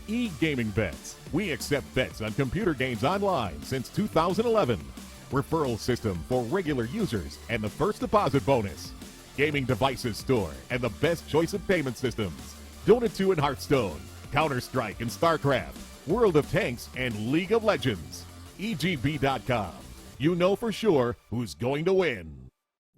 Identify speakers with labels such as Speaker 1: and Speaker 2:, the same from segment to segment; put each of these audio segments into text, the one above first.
Speaker 1: e-gaming bets. We accept bets on computer games online since 2011. Referral system for regular users and the first deposit bonus. Gaming devices store and the best choice of payment systems. Dota 2 and Hearthstone, Counter-Strike and StarCraft, World of Tanks and League of Legends. EGB.com. You know for sure who's going to win.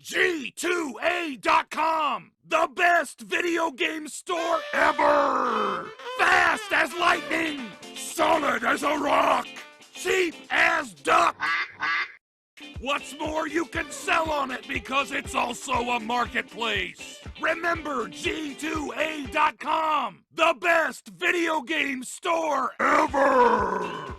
Speaker 2: G2A.com, the best video game store ever! Fast as lightning, solid as a rock, cheap as duck! What's more, you can sell on it because it's also a marketplace. Remember G2A.com, the best video game store ever!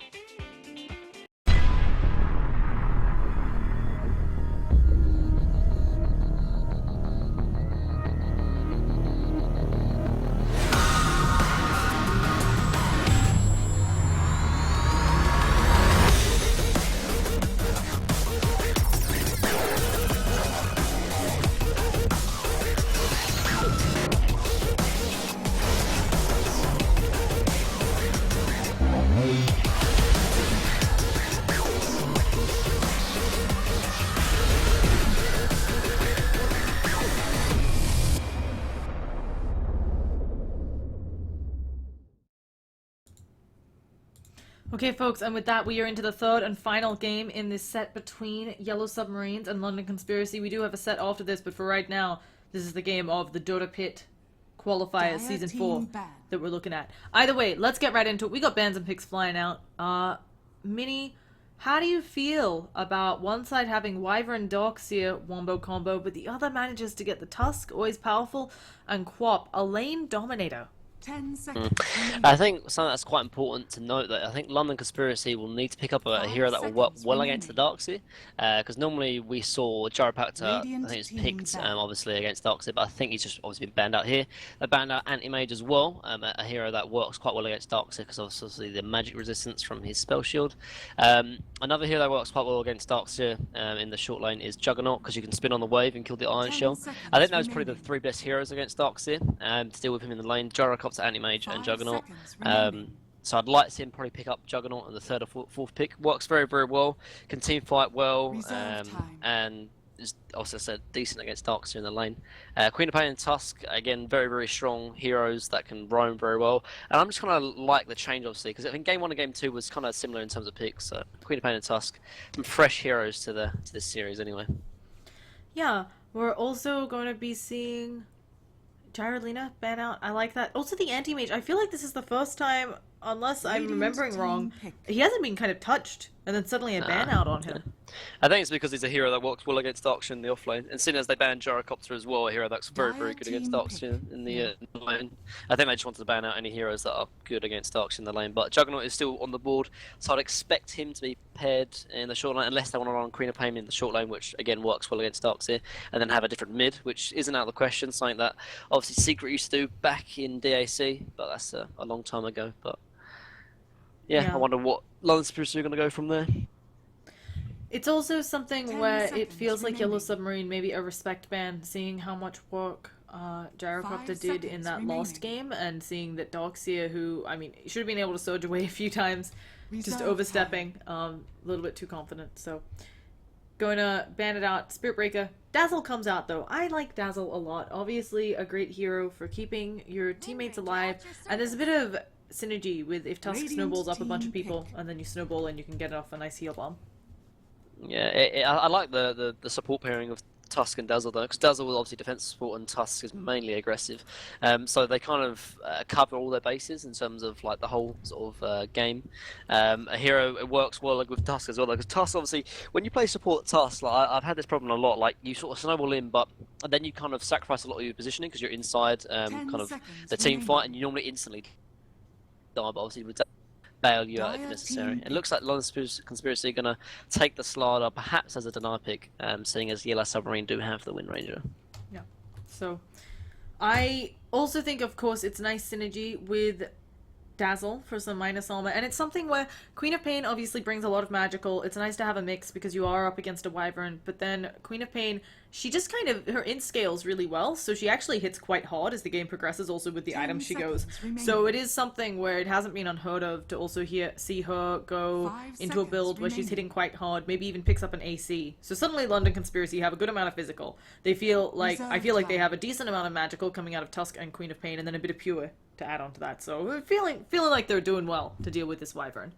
Speaker 3: Okay, folks, and with that, we are into the third and final game in this set between Yellow Submarines and London Conspiracy. We do have a set after this, but for right now, this is the game of the Dota Pit Qualifiers Season 4 that we're looking at. Either way, let's get right into it. We got bans and picks flying out. Minnie, how do you feel about one side having Wyvern Darkseer wombo combo, but the other manages to get the Tusk, always powerful, and Quap, a lane dominator?
Speaker 4: 10 seconds.
Speaker 5: I think something that's quite important to note that I think London Conspiracy will need to pick up a hero that will work well against the Darkseer, because normally we saw Gyropactor, I think it's picked obviously against Darkseer, but I think he's just obviously been banned out here. They banned out Anti-Mage as well, a hero that works quite well against Darkseer because obviously the magic resistance from his spell shield. Another hero that works quite well against Darkseer in the short lane is Juggernaut, because you can spin on the wave and kill the Iron Shell. I think those are probably the three best heroes against Darkseer to deal with him in the lane. Gyrocopter, Anti-Mage and Juggernaut. So I'd like to see him probably pick up Juggernaut in the third or fourth pick. Works very, very well. Can team fight well. And is also said decent against Darkseer in the lane. Queen of Pain and Tusk, again, very, very strong heroes that can roam very well. And I'm just kind of like the change, obviously, because I think Game 1 and Game 2 was kind of similar in terms of picks. So Queen of Pain and Tusk, some fresh heroes to this series anyway.
Speaker 3: Yeah, we're also going to be seeing Gyrolina ban out. I like that. Also the Anti-Mage. I feel like this is the first time, unless I'm remembering wrong, he hasn't been kind of touched, and then suddenly a ban out on him.
Speaker 5: I think it's because he's a hero that works well against Darkseer in the offlane, and seeing as they banned Gyrocopter as well, a hero that's very, very good against Darkseer in the lane. I think they just wanted to ban out any heroes that are good against Darkseer in the lane, but Juggernaut is still on the board, so I'd expect him to be paired in the short lane, unless they want to run Queen of Pain in the short lane, which again works well against Darkseer, and then have a different mid, which isn't out of the question, something that obviously Secret used to do back in DAC, but that's a long time ago. But yeah, I wonder what London Conspiracy are going to go from there.
Speaker 3: It's also something where it feels like Yellow Submarine, maybe a respect ban, seeing how much work Gyrocopter did in that last game, and seeing that Darkseer, who, I mean, should have been able to surge away a few times, just overstepping, a little bit too confident, so going to ban it out. Spirit Breaker. Dazzle comes out, though. I like Dazzle a lot. Obviously a great hero for keeping your teammates alive, and there's a bit of synergy with if Tusk snowballs up a bunch of people, and then you snowball and you can get off a nice heal bomb.
Speaker 5: Yeah, I like the support pairing of Tusk and Dazzle though, because Dazzle was obviously defensive support and Tusk is mainly aggressive. So they kind of cover all their bases in terms of like the whole sort of game. A hero, it works well like, with Tusk as well, because Tusk obviously, when you play support Tusk, like, I've had this problem a lot. Like you sort of snowball in, but then you kind of sacrifice a lot of your positioning because you're inside kind of the team fight, and you normally instantly die. But obviously with bail you out if necessary. It looks like London Conspiracy are going to take the slider, perhaps as a deny pick, seeing as Yellow Submarine do have the Wind Ranger.
Speaker 3: Yeah, so I also think, of course, it's nice synergy with Dazzle for some minus armor, and it's something where Queen of Pain obviously brings a lot of magical. It's nice to have a mix because you are up against a Wyvern, but then Queen of Pain she just kind of, her int scales really well, so she actually hits quite hard as the game progresses, also with the items she goes. So it is something where it hasn't been unheard of to also see her go into a build where she's hitting quite hard, maybe even picks up an AC. So suddenly London Conspiracy have a good amount of physical. They feel like, I feel like they have a decent amount of magical coming out of Tusk and Queen of Pain, and then a bit of pure to add on to that. So feeling like they're doing well to deal with this Wyvern.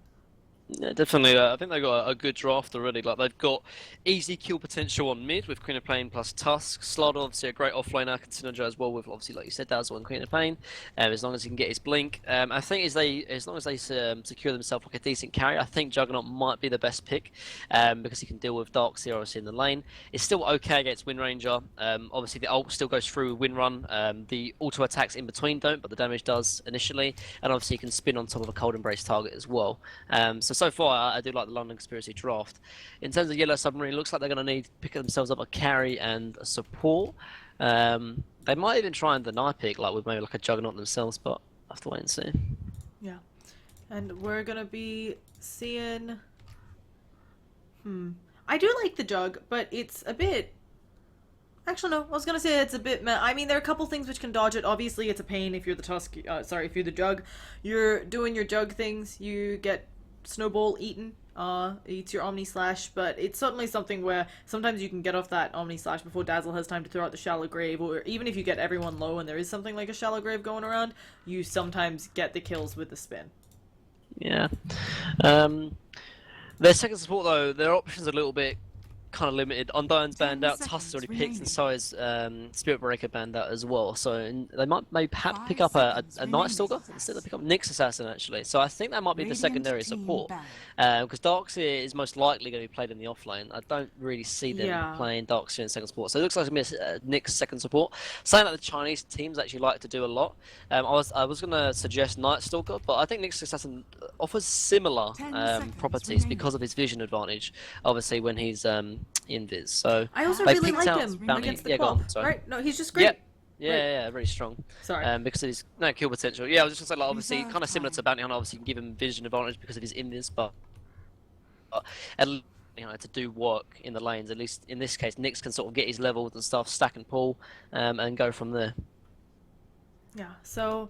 Speaker 5: Yeah, definitely. I think they've got a good draft already. Like they've got easy kill potential on mid with Queen of Pain plus Tusk. Slot obviously a great offlaner, can synergize well with obviously like you said Dazzle and Queen of Pain. As long as he can get his blink. I think as long as they secure themselves like a decent carry, I think Juggernaut might be the best pick because he can deal with Darkseer obviously in the lane. It's still okay against Wind Ranger. Obviously the ult still goes through Wind Run. The auto attacks in between don't, but the damage does initially. And obviously he can spin on top of a Cold Embrace target as well. So far, I do like the London Conspiracy draft. In terms of Yellow Submarine, it looks like they're going to need to pick themselves up a carry and a support. They might even try and deny pick, like with maybe like a Juggernaut themselves, but I have to wait and see.
Speaker 3: Yeah. And we're going to be seeing... I do like the Jug, but it's a bit... Actually, no. I was going to say it's a bit... I mean, there are a couple things which can dodge it. Obviously, it's a pain if you're the Tusk... if you're the Jug. You're doing your Jug things. You get Snowball eaten, eats your Omni Slash, but it's certainly something where sometimes you can get off that Omni Slash before Dazzle has time to throw out the Shallow Grave, or even if you get everyone low and there is something like a Shallow Grave going around, you sometimes get the kills with the spin.
Speaker 5: Yeah. Their second support though, their options are a little bit kind of limited. Undyne's banned out, Tusk's already picked, and so is Spirit Breaker banned out as well. So they might perhaps pick up a Night Stalker instead of pick up Nyx Assassin actually. So I think that might be the secondary support because Darkseer is most likely going to be played in the offlane. I don't really see them playing Darkseer in second support. So it looks like it's going to be a Nyx second support. Something that the Chinese teams actually like to do a lot. I was going to suggest Night Stalker, but I think Nyx Assassin offers similar properties because of his vision advantage. Obviously when he's invis. So
Speaker 3: I also really like him against the Quap. Right? No, he's just great.
Speaker 5: Yeah, very strong.
Speaker 3: Sorry.
Speaker 5: Because of his kill potential. Yeah, I was just gonna say like obviously kind of similar to Bounty Hunter. Obviously, you can give him vision advantage because of his invis, but to do work in the lanes. At least in this case, Nyx can sort of get his levels and stuff, stack and pull, and go from there.
Speaker 3: Yeah. So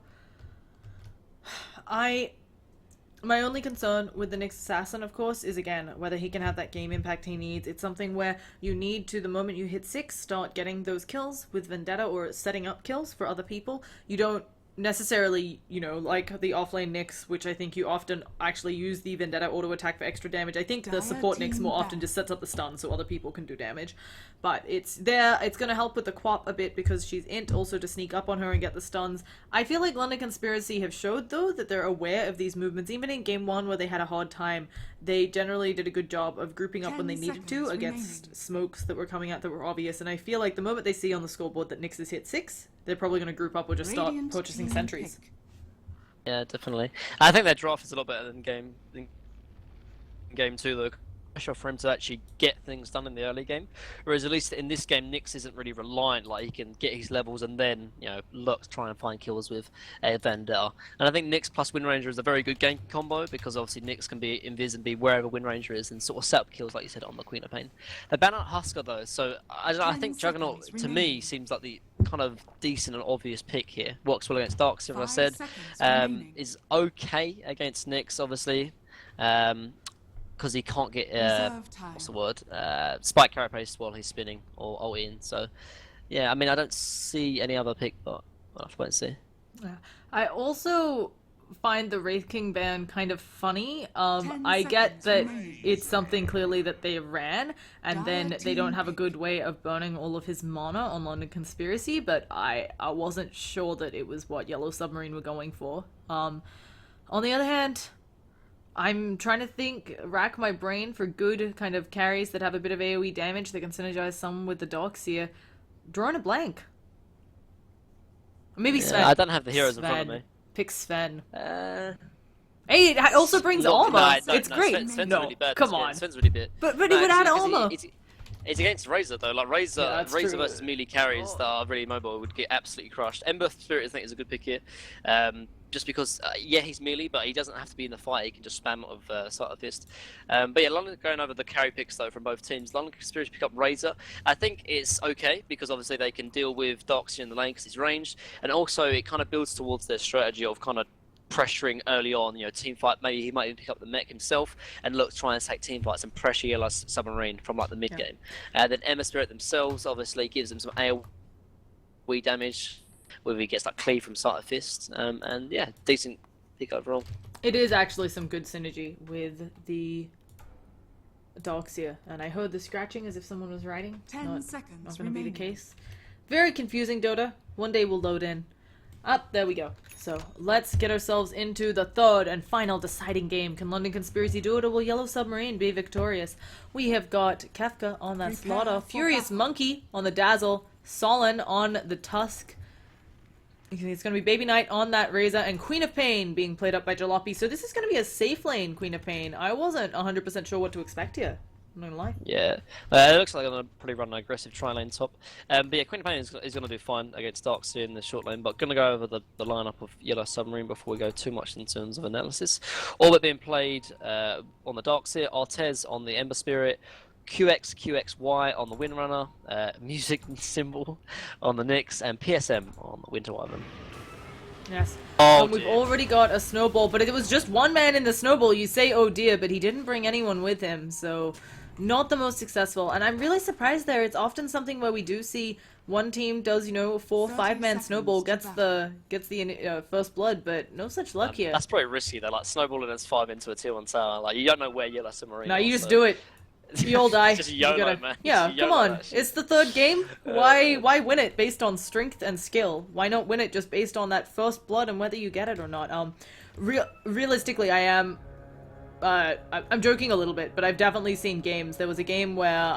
Speaker 3: my only concern with the Nyx Assassin, of course, is again whether he can have that game impact he needs. It's something where you need to, the moment you hit 6, start getting those kills with Vendetta or setting up kills for other people. You don't necessarily, like the offlane Nyx, which I think you often actually use the Vendetta auto attack for extra damage. I think the support Nyx more often just sets up the stun so other people can do damage. But it's going to help with the Quap a bit because she's int also to sneak up on her and get the stuns. I feel like London Conspiracy have showed though that they're aware of these movements. Even in game 1 where they had a hard time, they generally did a good job of grouping up when they needed to against smokes that were coming out that were obvious. And I feel like the moment they see on the scoreboard that Nyx has hit 6, they're probably going to group up or just start purchasing sentries.
Speaker 5: Yeah, definitely. I think their draft is a lot better than game 2 though. Pressure for him to actually get things done in the early game, whereas at least in this game Nyx isn't really reliant. Like he can get his levels and then look to try and find kills with a Vendetta. And I think Nyx plus Wind Ranger is a very good game combo because obviously Nyx can be invis and be wherever Wind Ranger is and sort of set up kills like you said on the Queen of Pain. They ban out Husker though, so I think Juggernaut to me seems like the kind of decent and obvious pick here. Works well against Darkseer, as I said. Is okay against Nyx obviously. Because he can't get what's the word? Spike carapace while he's spinning or ult in. So yeah, I mean I don't see any other pick, but I'll have to wait and see.
Speaker 3: Yeah. I also find the Wraith King ban kind of funny. I get that it's something clearly that they ran, and then they don't have a good way of burning all of his mana on London Conspiracy, but I wasn't sure that it was what Yellow Submarine were going for. On the other hand, I'm trying to rack my brain for good kind of carries that have a bit of AoE damage that can synergize some with the Darkseer. Drawing a blank. Or maybe Sven.
Speaker 5: I don't have the heroes in front of me.
Speaker 3: Pick Sven. Hey, it also brings armor. It's great.
Speaker 5: Sven's
Speaker 3: no,
Speaker 5: really bad.
Speaker 3: come on.
Speaker 5: Sven's really bad.
Speaker 3: But it would add armor.
Speaker 5: It's against Razor though. Like Razor versus melee carries that are really mobile would get absolutely crushed. Ember Spirit I think is a good pick here. just because, yeah, he's melee, but he doesn't have to be in the fight. He can just spam of Sight of Fist. But yeah, London going over the carry picks, though, from both teams. London Conspiracy pick up Razor. I think it's okay, because obviously they can deal with Darkseid in the lane because he's ranged. And also, it kind of builds towards their strategy of kind of pressuring early on, team fight. Maybe he might even pick up the mech himself and look, try and take team fights and pressure Yellow Submarine from like the mid game. Then Ember Spirit themselves obviously gives them some AoE damage, whether he gets like cleave from Sight of Fist, and yeah, decent pick overall.
Speaker 3: It is actually some good synergy with the Darkseid, and I heard the scratching as if someone was writing.
Speaker 4: 10 seconds
Speaker 3: Not going to be the
Speaker 4: remaining.
Speaker 3: case. Very confusing, Dota. One day we'll load in. There we go. So, let's get ourselves into the third and final deciding game. Can London Conspiracy do it, or will Yellow Submarine be victorious? We have got Kefka on that Slaughter, Furious Monkey on the Dazzle, Solon on the Tusk. It's going to be Baby Knight on that Razor, and Queen of Pain being played up by Jalopy. So this is going to be a safe lane Queen of Pain. I wasn't 100% sure what to expect here. I'm not gonna lie.
Speaker 5: Yeah, it looks like they're going to probably run an aggressive tri-lane top. But yeah, Queen of Pain is going to do fine against Darkseid in the short lane, but going to go over the lineup of Yellow Submarine before we go too much in terms of analysis. All but being played on the Darkseid, Artez on the Ember Spirit, QXY on the Windrunner, Music Symbol on the Nyx, and PSM on the Winter Wyvern.
Speaker 3: Yes.
Speaker 5: Oh,
Speaker 3: we've
Speaker 5: dear.
Speaker 3: already got a snowball, but it was just one man in the snowball. You say, oh dear, but he didn't bring anyone with him, so not the most successful. And I'm really surprised there. It's often something where we do see one team does, 4-5-man snowball, gets the first blood, but no such luck here.
Speaker 5: That's probably risky though, like snowballing as 5 into a tier 1 tower. Like, you don't know where Yellow Submarine
Speaker 3: No,
Speaker 5: are,
Speaker 3: you just
Speaker 5: so-
Speaker 3: do it. You all die.
Speaker 5: It's just YOLO, man.
Speaker 3: Yeah,
Speaker 5: It's
Speaker 3: come
Speaker 5: YOLO,
Speaker 3: on.
Speaker 5: actually.
Speaker 3: It's the third game. Why win it based on strength and skill? Why not win it just based on that first blood and whether you get it or not? Realistically, I'm joking a little bit, but I've definitely seen games. There was a game where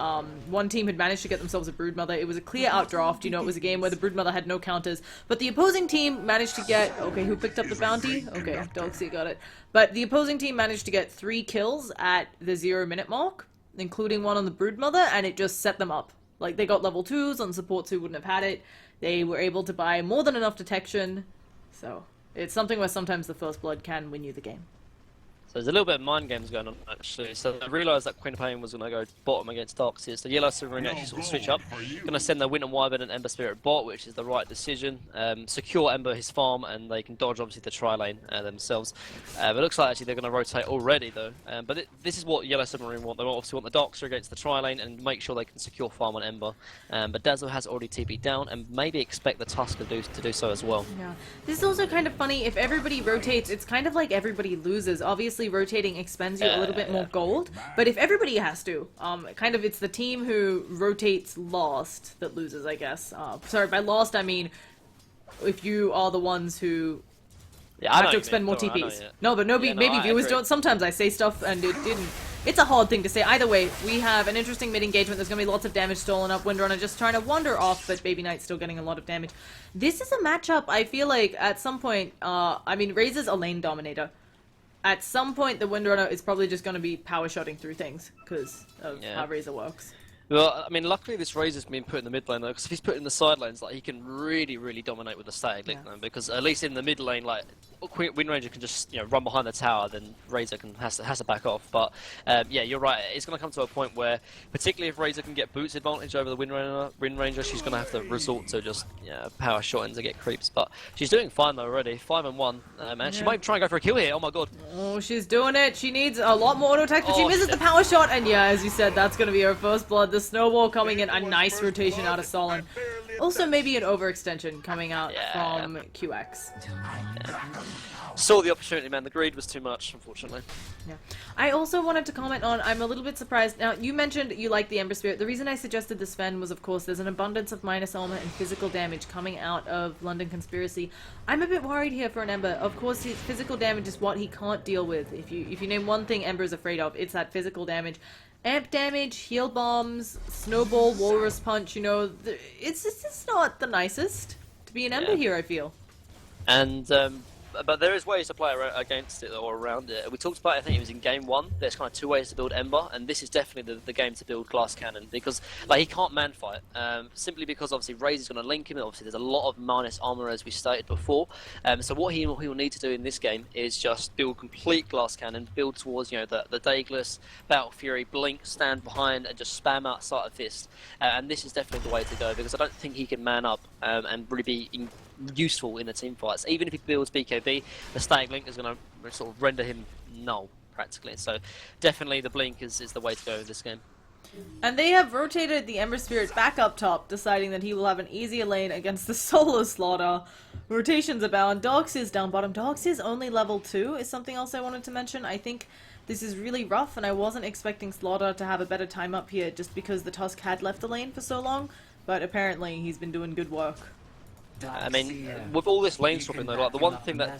Speaker 3: one team had managed to get themselves a Broodmother. It was a clear outdraft. It was a game where the Broodmother had no counters, but the opposing team managed to get... Okay, who picked up the bounty? Okay, Dogsy got it. But the opposing team managed to get 3 kills at the 0-minute mark, including one on the Broodmother, and it just set them up. Like, they got level 2s on supports who wouldn't have had it. They were able to buy more than enough detection. So, it's something where sometimes the first blood can win you the game.
Speaker 5: So there's a little bit of mind games going on, actually. So I realised that Queen of Pain was going to go bottom against Darkseid. So Yellow Submarine actually sort of switch up. Going to send their Winter Wyvern and Ember Spirit bot, which is the right decision. Secure Ember his farm, and they can dodge, obviously, the tri-lane themselves. But it looks like, actually, they're going to rotate already, though. But this is what Yellow Submarine want. They obviously want the Darkseid against the tri-lane and make sure they can secure farm on Ember. But Dazzle has already TP'd down, and maybe expect the Tusk to do so as well.
Speaker 3: Yeah. This is also kind of funny. If everybody rotates, it's kind of like everybody loses. Obviously, rotating expends you a little bit more gold, but if everybody has to, it's the team who rotates last that loses, I guess. Sorry, by last I mean if you are the ones who have to expend more TPs. No, but maybe viewers don't. Sometimes I say stuff and it didn't. It's a hard thing to say. Either way, we have an interesting mid-engagement. There's going to be lots of damage stolen up. Windrunner just trying to wander off, but Baby Knight's still getting a lot of damage. This is a matchup, I feel like, at some point, Razor's a lane dominator. At some point, the Windrunner is probably just going to be power-shotting through things, because of how Razor works.
Speaker 5: Well, I mean, luckily this Razor's been put in the mid lane, though, because if he's put in the side lanes, like, he can really, really dominate with the static link, because at least in the mid lane, like, Wind Ranger can just, run behind the tower, then Razor has to back off. But, yeah, you're right, it's going to come to a point where, particularly if Razor can get boots advantage over the Wind Ranger, she's going to have to resort to just, power shotting to get creeps. But she's doing fine, though, already. 5-1, and she might try and go for a kill here, oh my god.
Speaker 3: Oh, she's doing it. She needs a lot more auto attack, but she misses the power shot, and yeah, as you said, that's going to be her first blood. The snowball coming in, a nice rotation out of Solon. Also, maybe an overextension coming out from QX.
Speaker 5: Saw the opportunity, man. The greed was too much, unfortunately.
Speaker 3: Yeah. I also wanted to comment on, I'm a little bit surprised. Now, you mentioned you like the Ember Spirit. The reason I suggested this Sven was, of course, there's an abundance of minus armor and physical damage coming out of London Conspiracy. I'm a bit worried here for an Ember. Of course, his physical damage is what he can't deal with. If you name one thing Ember is afraid of, it's that physical damage. Amp damage, heal bombs, snowball, walrus punch, it's just not the nicest to be an Ember here, I feel.
Speaker 5: And but there is ways to play against it or around it. We talked about, I think it was in game 1, there's kind of 2 ways to build Ember, and this is definitely the game to build Glass Cannon, because like he can't man fight, simply because obviously Raze is going to link him, and obviously there's a lot of minus armor as we stated before. So what he will need to do in this game is just build complete Glass Cannon, build towards, you know, the Daedalus, Battle Fury, Blink, stand behind, and just spam out Sight of Fist. And this is definitely the way to go, because I don't think he can man up and really be useful in the team fights. Even if he builds BKB, the static link is going to sort of render him null practically. So definitely the blink is the way to go in this game.
Speaker 3: And they have rotated the Ember Spirit back up top, deciding that he will have an easier lane against the solo Slaughter. Rotations abound. Dogs is down bottom. Dogs is only level 2 is something else I wanted to mention. I think this is really rough, and I wasn't expecting Slaughter to have a better time up here just because the Tusk had left the lane for so long, but apparently he's been doing good work.
Speaker 5: I mean, with all this lane swapping though, like the one thing that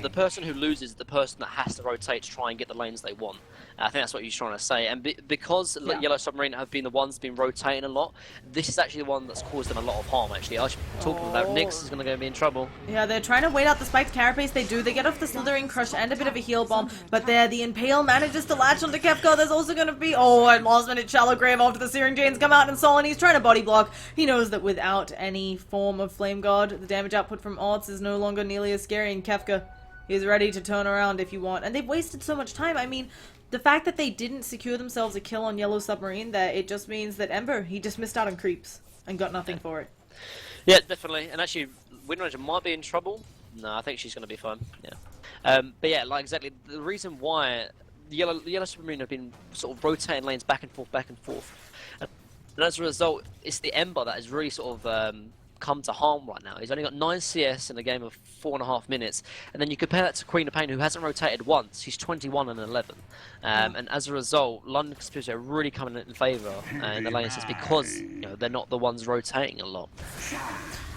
Speaker 5: the person who loses is the person that has to rotate to try and get the lanes they want. I think that's what he's trying to say. And because Yellow Submarine have been the ones been rotating a lot, this is actually the one that's caused them a lot of harm. Actually, I was talking about Nyx is going to be in trouble.
Speaker 3: Yeah, they're trying to wait out the spiked carapace. They do. They get off the Slithering Crush and a bit of a heal bomb, but there the Impale manages to latch onto Kefka. There's also going to be and last minute Shallow Grave after the Searing Chains come out, and Solon, he's trying to body block. He knows that without any form of Flame Guard, the damage output from odds is no longer nearly as scary, and Kefka is ready to turn around if you want. And they've wasted so much time. I mean, the fact that they didn't secure themselves a kill on Yellow Submarine, that it just means that Ember, he just missed out on creeps and got nothing for it.
Speaker 5: Yeah, definitely. And actually, Windranger might be in trouble. No, I think she's going to be fine. Yeah. But yeah, like exactly the reason why the Yellow Submarine have been sort of rotating lanes back and forth. And as a result, it's the Ember that has really sort of come to harm right now. He's only got 9 CS in a game of 4.5 minutes, and then you compare that to Queen of Pain, who hasn't rotated once. She's 21 and 11, and as a result, London Conspiracy are really coming in favour in the lanes, because you know they're not the ones rotating a lot.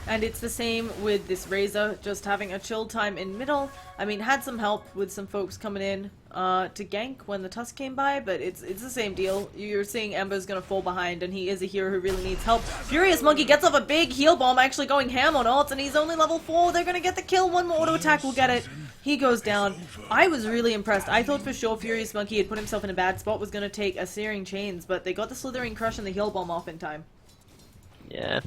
Speaker 3: And it's the same with this Razor, just having a chill time in middle. I mean, had some help with some folks coming in to gank when the Tusk came by, but it's the same deal. You're seeing Ember's gonna fall behind, and he is a hero who really needs help. Furious Monkey gets off a big heal bomb, actually going ham on ults, and he's only level 4. They're gonna get the kill. One more auto attack will get it. He goes down. I was really impressed. I thought for sure Furious Monkey had put himself in a bad spot, was gonna take a Searing Chains, but they got the Slithering Crush and the heal bomb off in time.
Speaker 5: Yeah,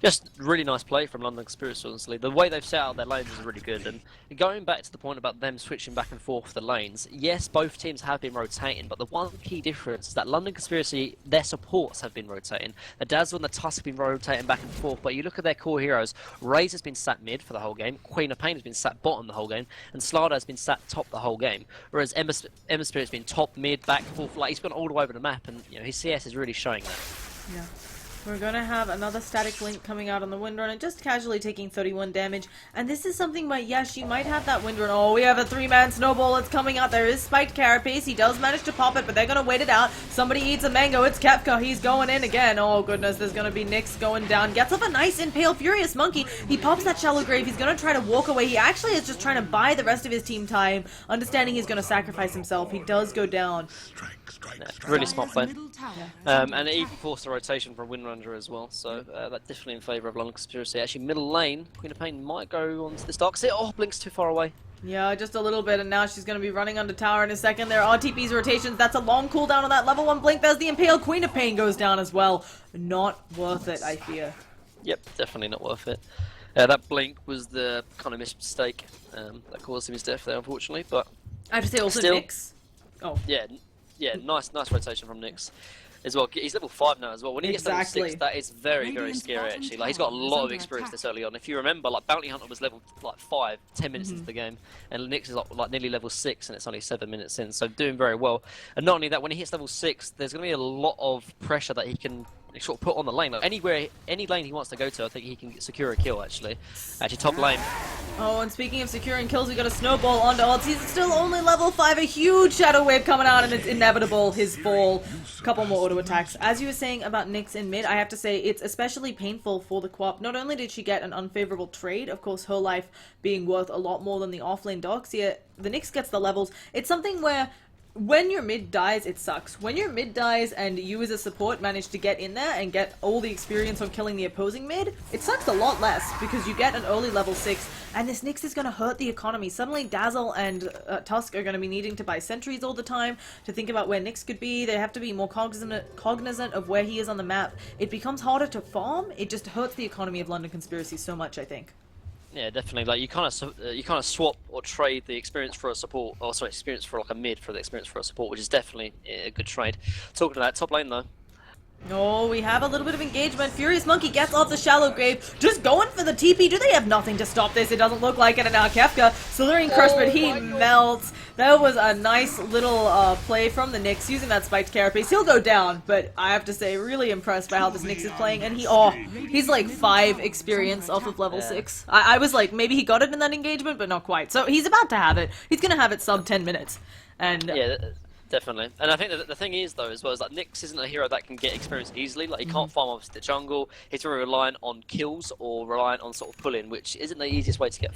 Speaker 5: just really nice play from London Conspiracy, honestly. The way they've set out their lanes is really good, and going back to the point about them switching back and forth the lanes, yes, both teams have been rotating, but the one key difference is that London Conspiracy, their supports have been rotating. The Dazzle and the Tusk have been rotating back and forth, but you look at their core heroes, Raze has been sat mid for the whole game, Queen of Pain has been sat bottom the whole game, and Slada has been sat top the whole game, whereas Ember Spirit's been top, mid, back, forth, like he's gone all the way over the map, and you know his CS is really showing that.
Speaker 3: Yeah. We're gonna have another static link coming out on the Windrunner, just casually taking 31 damage. And this is something where, yeah, she might have that Windrunner. Oh, we have a 3-man snowball that's coming out. There is spiked carapace. He does manage to pop it, but they're gonna wait it out. Somebody eats a mango. It's Kefka. He's going in again. Oh, goodness. There's gonna be Nyx going down. Gets off a nice Impale Furious Monkey. He pops that Shallow Grave. He's gonna try to walk away. He actually is just trying to buy the rest of his team time, understanding he's gonna sacrifice himself. He does go down.
Speaker 5: Really smart play. And it even forced a rotation from Windrunner as well, so that's definitely in favour of London Conspiracy. Actually, middle lane, Queen of Pain might go onto this dark sit. Oh, Blink's too far away.
Speaker 3: Yeah, just a little bit, and now she's going to be running under tower in a second. There are TP's rotations. That's a long cooldown on that level 1 Blink. There's the Impale. Queen of Pain goes down as well. Not worth it, I fear.
Speaker 5: Yep, definitely not worth it. That Blink was the kind of mistake that caused him his death there, unfortunately, but
Speaker 3: I have to say also
Speaker 5: still,
Speaker 3: Nyx. Oh.
Speaker 5: Yeah, nice rotation from Nyx as well. He's level 5 now as well. When he gets level 6, that is very, very scary actually. Like he's got a lot of experience this early on. If you remember, like Bounty Hunter was level like 5, 10 minutes into the game, and Nyx is like nearly level 6, and it's only 7 minutes in, so doing very well. And not only that, when he hits level 6, there's going to be a lot of pressure that he can sort of put on the lane. Like any lane he wants to go to, I think he can secure a kill actually. Actually, top lane.
Speaker 3: Oh, and speaking of securing kills, we got a snowball onto odds. He's still only level 5, a huge shadow wave coming out, and it's inevitable, his fall. Couple more auto attacks. As you were saying about Nyx in mid, I have to say it's especially painful for the co-op. Not only did she get an unfavorable trade, of course her life being worth a lot more than the offlane Doxia, the Nyx gets the levels. It's something where when your mid dies, it sucks. When your mid dies and you as a support manage to get in there and get all the experience on killing the opposing mid, it sucks a lot less because you get an early level 6 and this Nyx is going to hurt the economy. Suddenly Dazzle and Tusk are going to be needing to buy sentries all the time to think about where Nyx could be. They have to be more cognizant of where he is on the map. It becomes harder to farm. It just hurts the economy of London Conspiracy so much, I think.
Speaker 5: Yeah, definitely. Like you kind of swap or trade the experience for a support, or sorry, experience for like a mid for the experience for a support, which is definitely a good trade. Talking to that top lane though.
Speaker 3: Oh, we have a little bit of engagement. Furious Monkey gets off the shallow grave, just going for the TP. Do they have nothing to stop this? It doesn't look like it. And now Kefka, Slithering Crush, but he melts. That was a nice little play from the Nyx, using that spiked carapace. He'll go down, but I have to say, really impressed by how this Nyx is playing. And he's like 5 experience off of level 6. I was like, maybe he got it in that engagement, but not quite. So he's about to have it. He's going to have it sub 10 minutes. And
Speaker 5: yeah, definitely. And I think that the thing is though as well is that Nyx isn't a hero that can get experience easily. Like he can't farm obviously the jungle. He's very reliant on kills or reliant on sort of pull-in, which isn't the easiest way to get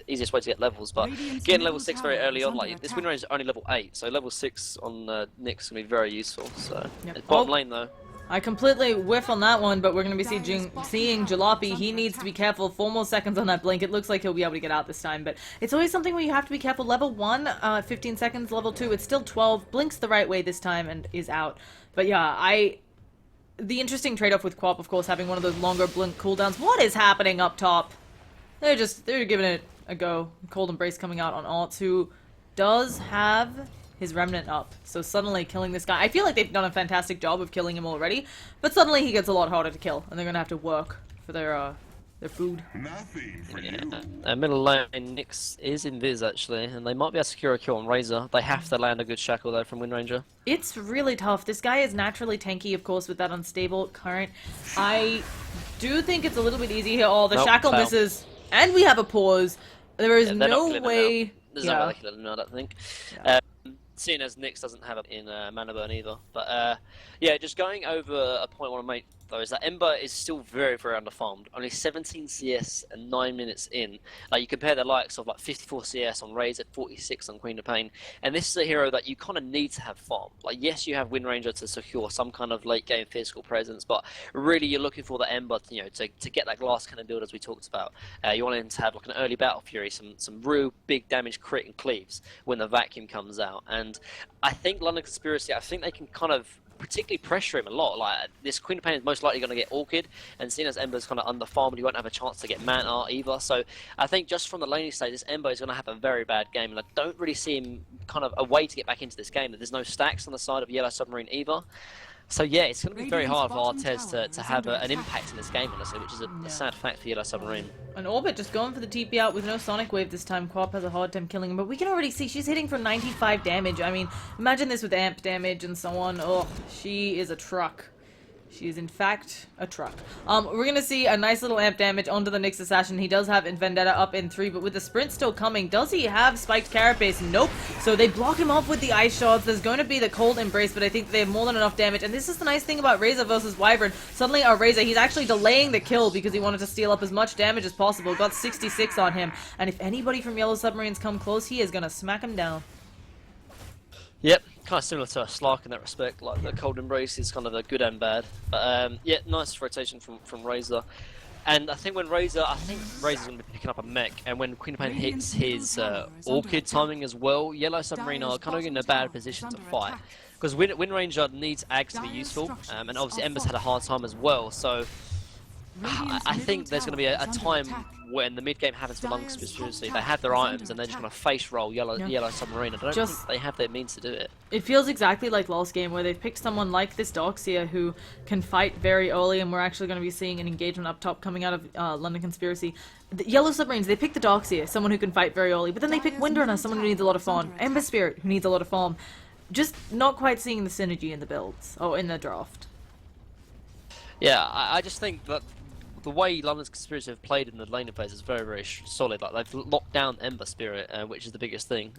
Speaker 5: easiest way to get levels. But getting level 6 very early on, like this win range is only level 8, so level 6 on Nyx can be very useful. So bottom lane though.
Speaker 3: I completely whiff on that one, but we're going to be seeing Jalopy. He needs to be careful. 4 more seconds on that blink. It looks like he'll be able to get out this time, but it's always something where you have to be careful. Level 1, 15 seconds. Level 2, it's still 12. Blinks the right way this time and is out. But yeah, the interesting trade-off with Quap, of course, having one of those longer blink cooldowns. What is happening up top? They're giving it a go. Cold Embrace coming out on Alts, who does have his remnant up, so suddenly killing this guy, I feel like they've done a fantastic job of killing him already, but suddenly he gets a lot harder to kill, and they're gonna have to work for their food.
Speaker 5: Middle lane Nyx is in Viz actually, and they might be able to secure a kill on Razor. They have to land a good shackle though from Windranger.
Speaker 3: It's really tough. This guy is naturally tanky, of course, with that unstable current. I do think it's a little bit easy here. Oh, the shackle misses, and we have a pause. There is no way.
Speaker 5: There's no way they can let him out, I think. Yeah. Seeing as Nyx doesn't have it in mana burn either. But yeah, just going over a point I want to make though is that Ember is still very, very underfarmed. Only 17 CS and 9 minutes in. Like you compare the likes of like 54 CS on Razor, 46 on Queen of Pain, and this is a hero that you kind of need to have farm. Like yes, you have Windranger to secure some kind of late game physical presence, but really you're looking for the Ember, to get that glass cannon build as we talked about. You want him to have like an early battle fury, some real big damage crit and cleaves when the vacuum comes out. And I think London Conspiracy, I think they can kind of particularly pressure him a lot. Like this Queen of Pain is most likely going to get Orchid, and seeing as Ember's kind of underfarmed, he won't have a chance to get Mana either. So I think just from the laning stage, this Ember is going to have a very bad game, and I don't really see him kind of a way to get back into this game. There's no stacks on the side of Yellow Submarine either. So yeah, it's going to be very hard for Artez to have an impact in this game, honestly, which is a sad fact for Yellow Submarine.
Speaker 3: An Orbit just going for the TP out with no Sonic Wave this time. Quap has a hard time killing him, but we can already see she's hitting for 95 damage. I mean, imagine this with amp damage and so on. Oh, she is a truck. She is in fact a truck. We're gonna see a nice little amp damage onto the Nyx Assassin. He does have Vendetta up in 3, but with the sprint still coming, does he have Spiked Carapace? Nope. So they block him off with the Ice Shards. There's going to be the Cold Embrace, but I think they have more than enough damage. And this is the nice thing about Razor versus Wyvern. Suddenly our Razor, he's actually delaying the kill because he wanted to steal up as much damage as possible. Got 66 on him. And if anybody from Yellow Submarines come close, he is gonna smack him down.
Speaker 5: Yep, kind of similar to a Slark in that respect. Like the Cold Embrace is kind of a good and bad. But yeah, nice rotation from Razor. And I think Razor's going to be picking up a mech, and when Queen of Pain hits his Orchid timing as well, Yellow Submarine are kind of in a bad position to fight. Because Windranger needs Ags to be useful, and obviously Ember's had a hard time as well, so I think there's going to be a time when the mid-game happens for London Conspiracy. They have their items and they're just going to face roll Yellow Submarine. I don't think they have their means to do it.
Speaker 3: It feels exactly like last game where they've picked someone like this Darkseer who can fight very early, and we're actually going to be seeing an engagement up top coming out of London Conspiracy. The Yellow Submarines, they pick the Darkseer, someone who can fight very early, but then they pick Windrunner, someone who needs a lot of farm. Ember Spirit, who needs a lot of farm. Just not quite seeing the synergy in the builds, or in the draft.
Speaker 5: Yeah, I just think that the way London's Conspiracy have played in the laning phase is very, very solid. Like they've locked down Ember Spirit, which is the biggest thing.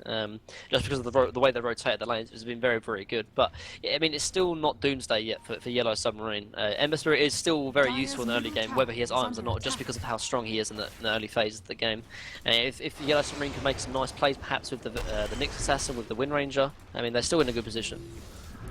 Speaker 5: Just because of the way they rotated the lanes, it's been very, very good. But yeah, I mean, it's still not Doomsday yet for Yellow Submarine. Ember Spirit is still very useful in the early game, whether he has items or not, just because of how strong he is in the early phase of the game. If Yellow Submarine can make some nice plays, perhaps with the Nyx Assassin, with the Wind Ranger, I mean, they're still in a good position.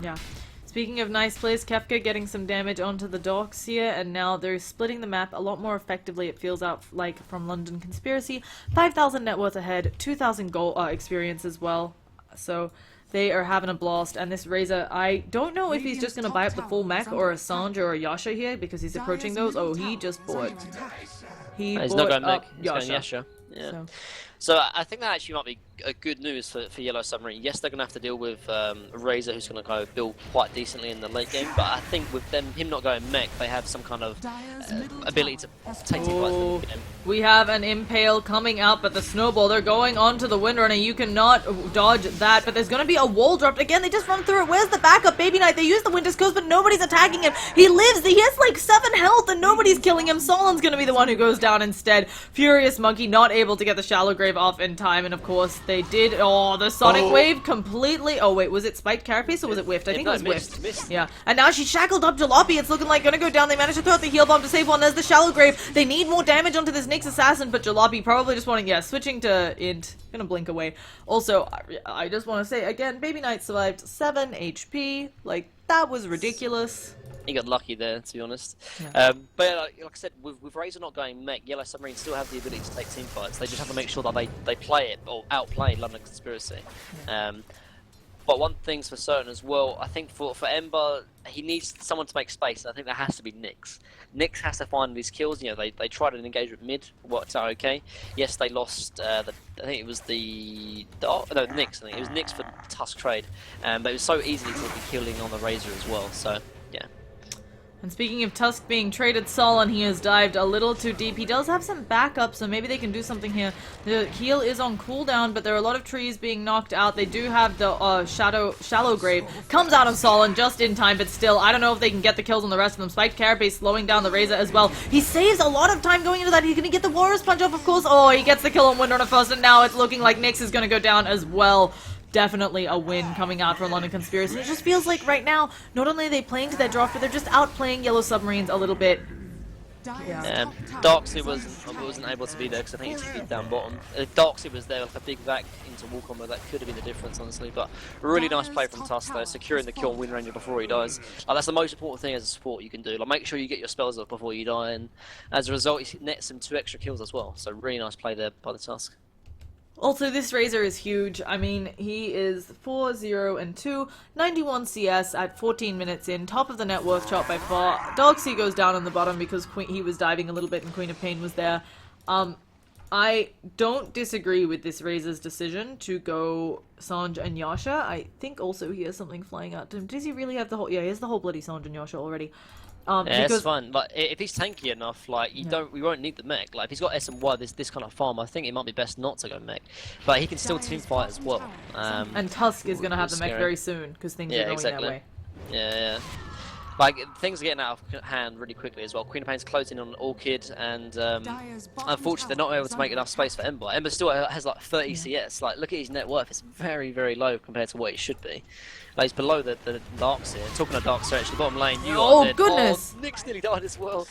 Speaker 3: Yeah. Speaking of nice plays, Kefka getting some damage onto the docks here, and now they're splitting the map a lot more effectively, it feels out like, from London Conspiracy. 5,000 net worth ahead, 2,000 gold experience as well, so they are having a blast. And this Razor, I don't know if he's just going to buy up the full mech or a Sanj or a Yasha here, because he's approaching those. Oh, he just bought...
Speaker 5: He's not going mech, he's
Speaker 3: Yasha.
Speaker 5: going Yasha. Yeah. So I think that actually might be a good news for Yellow Submarine. Yes, they're going to have to deal with Razor, who's going to go build quite decently in the late game, but I think with him not going mech, they have some kind of ability to take team fights in the game.
Speaker 3: We have an Impale coming out, but the Snowball, they're going onto the Windrunner. You cannot dodge that, but there's going to be a wall dropped. Again, they just run through it. Where's the backup? Baby Knight, they use the Winter's Coast, but nobody's attacking him. He lives. He has like 7 health, and nobody's killing him. Solon's going to be the one who goes down instead. Furious Monkey not able to get the Shallow Grave off in time, and of course they did. Oh, the Sonic Wave completely. Oh wait, was it spiked Carapace or was it whiffed? I think it was whiffed.
Speaker 5: Missed.
Speaker 3: Yeah, and now she's shackled up Jalopy. It's looking like gonna go down. They managed to throw out the heal bomb to save one. There's the Shallow Grave. They need more damage onto this Nyx Assassin, but Jalopy probably just wanting, switching to Int. Gonna blink away. Also, I just want to say again, Baby Knight survived 7 HP. Like, that was ridiculous.
Speaker 5: He got lucky there, to be honest.
Speaker 3: Yeah.
Speaker 5: But yeah, like I said, with Razor not going mech, Yellow Submarine still have the ability to take team fights. They just have to make sure that they play it, or outplay London Conspiracy.
Speaker 3: Yeah.
Speaker 5: But one thing's for certain as well, I think for Ember, he needs someone to make space, and I think that has to be Nyx. Nyx has to find these kills. You know, they tried an engagement mid, worked out okay. Yes, they lost, I think it was Nyx, I think it was Nyx for Tusk trade. But it was so easy to be killing on the Razor as well, so, yeah.
Speaker 3: And speaking of Tusk being traded, Solon, he has dived a little too deep. He does have some backup, so maybe they can do something here. The heal is on cooldown, but there are a lot of trees being knocked out. They do have the Shallow Grave. Comes out of Solon just in time, but still, I don't know if they can get the kills on the rest of them. Spiked Carapace slowing down the Razor as well. He saves a lot of time going into that. He's going to get the Warrior's Punch off, of course. Oh, he gets the kill on Windrunner first, and now it's looking like Nyx is going to go down as well. Definitely a win coming out for London Conspiracy. It just feels like right now, not only are they playing to their draft, but they're just outplaying Yellow Submarines a little bit. Yeah.
Speaker 5: Darkseid wasn't able to be there because I think he's down bottom. If Darkseid was there, like a big vac into wall combo, that could have been the difference, honestly. But a really nice play from Tusk there, securing the kill on Wind Ranger before he dies. That's the most important thing as a support you can do. Like, make sure you get your spells up before you die, and as a result, he nets him 2 extra kills as well. So really nice play there by the Tusk.
Speaker 3: Also, this Razor is huge. I mean, he is 4-0-2, 91 CS at 14 minutes in, top of the net worth chart by far. Darkseid goes down on the bottom because he was diving a little bit and Queen of Pain was there. I don't disagree with this Razor's decision to go Sanj and Yasha. I think also he has something flying out to him. Does he really have the whole... Yeah, he has the whole bloody Sanj and Yasha already.
Speaker 5: Yeah,
Speaker 3: because...
Speaker 5: it's fun. Like, if he's tanky enough, like we won't need the mech. Like, if he's got S and Y, this kind of farm, I think it might be best not to go mech. But he can still team fight as well.
Speaker 3: And Tusk is going to have the mech very soon because things are going that way.
Speaker 5: Yeah. Like, things are getting out of hand really quickly as well. Queen of Pain's closing on Orchid, and unfortunately they're not able to make enough space for Ember. Ember still has like 30 CS. Like, look at his net worth; it's very, very low compared to what it should be. Like, he's below the Darkseid. Talking of Darkseid, actually, bottom lane, you are dead.
Speaker 3: Goodness!
Speaker 5: Oh, Nyx nearly died as well.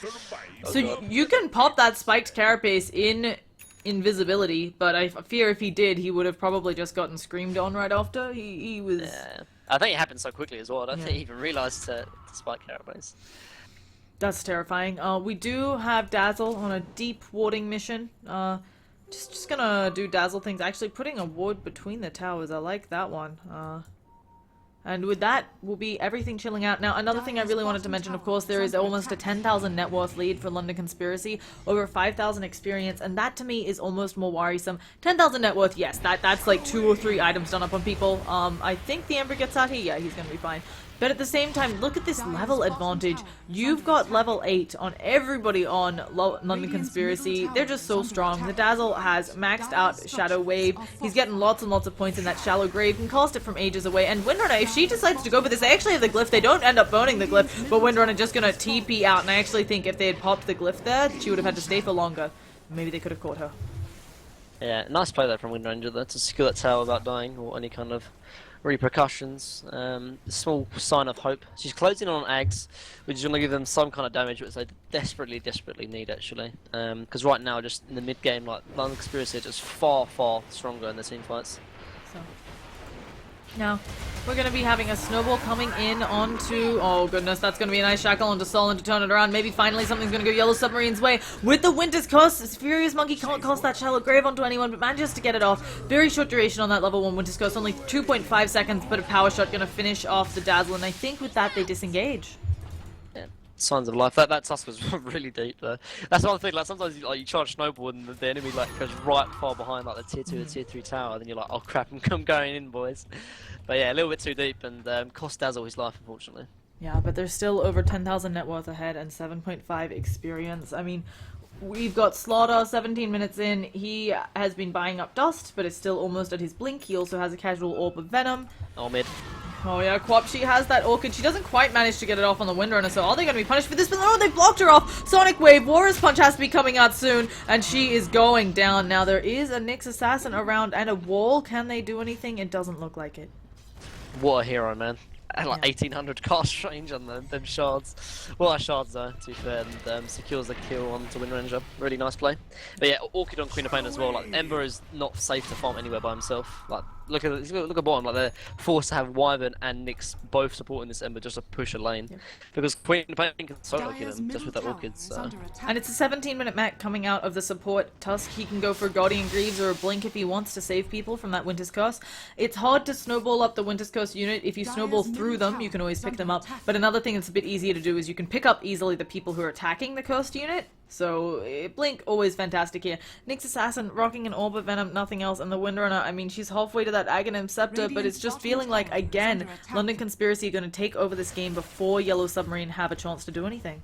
Speaker 3: So you can pop that spiked Carapace in invisibility, but I fear if he did, he would have probably just gotten screamed on right after. He was...
Speaker 5: Yeah. I think it happened so quickly as well. I don't think he even realised to spike Carapace.
Speaker 3: That's terrifying. We do have Dazzle on a deep warding mission. Just gonna do Dazzle things. Actually, putting a ward between the towers. I like that one. And with that will be everything chilling out. Now, another thing I really wanted to mention, of course, there is almost a 10,000 net worth lead for London Conspiracy, over 5,000 experience, and that to me is almost more worrisome. 10,000 net worth, yes, that's like 2 or 3 items done up on people. I think the Ember gets out here, yeah, he's gonna be fine. But at the same time, look at this level advantage. You've got level 8 on everybody on London Conspiracy. They're just so strong. The Dazzle has maxed out Shadow Wave. He's getting lots and lots of points in that Shallow Grave. Can cast it from ages away. And Windrunner, if she decides to go for this. They actually have the glyph. They don't end up boning the glyph, but Windrunner just gonna TP out. And I actually think if they had popped the glyph there, she would have had to stay for longer. Maybe they could have caught her.
Speaker 5: Yeah, nice play there from Wind Ranger there to secure that tower without dying or any kind of repercussions. Small sign of hope. She's closing on Ags, which is going to give them some kind of damage, which they desperately need actually. Because right now, just in the mid game, like London Conspiracy are just far stronger in the team fights.
Speaker 3: So now we're going to be having a snowball coming in onto, oh goodness, that's going to be a nice shackle onto Solon to turn it around. Maybe finally something's going to go Yellow Submarine's way with the Winter's Curse. Furious Monkey can't cast that shallow grave onto anyone, but manages to get it off. Very short duration on that level 1 Winter's Curse, only 2.5 seconds, but a power shot going to finish off the Dazzle, and I think with that they disengage.
Speaker 5: Yeah, signs of life. That tusk was really deep though. That's one thing, like sometimes you charge snowball and the enemy like goes right far behind like the tier 2 or tier 3 tower, then you're like, oh crap, I'm going in, boys. But yeah, a little bit too deep and cost Dazzle his life, unfortunately.
Speaker 3: Yeah, but there's still over 10,000 net worth ahead and 7.5 experience. I mean, we've got Slaughter 17 minutes in. He has been buying up dust, but is still almost at his blink. He also has a casual orb of venom.
Speaker 5: Oh, mid.
Speaker 3: Oh yeah, Quap, she has that orchid. She doesn't quite manage to get it off on the Windrunner, so are they going to be punished for this? But oh, they blocked her off! Sonic Wave, Warrior's Punch has to be coming out soon, and she is going down. Now there is a Nyx Assassin around and a wall. Can they do anything? It doesn't look like it.
Speaker 5: What a hero, man. Like
Speaker 3: Yeah.
Speaker 5: 1800 cast range on them shards. Well, our shards though, to be fair, and secures the kill onto Wind Ranger. Really nice play. But yeah, Orchid on Queen of Pain as well. Like Ember is not safe to farm anywhere by himself. Like look at bottom. Like they're forced to have Wyvern and Nyx both supporting this Ember just to push a lane, because Queen of Pain can solo kill him just with that Orchid. So.
Speaker 3: And it's a 17-minute mech coming out of the support Tusk. He can go for Guardian Greaves or a Blink if he wants to save people from that Winter's Curse. It's hard to snowball up the Winter's Curse unit. If you snowball through them, you can always pick them up. But another thing that's a bit easier to do is you can pick up easily the people who are attacking the cursed unit. So, Blink, always fantastic here. Nyx Assassin, rocking an Orb of Venom, nothing else, and the Windrunner, I mean, she's halfway to that Aghanim Scepter, but it's just feeling like, again, London Conspiracy are going to take over this game before Yellow Submarine have a chance to do anything.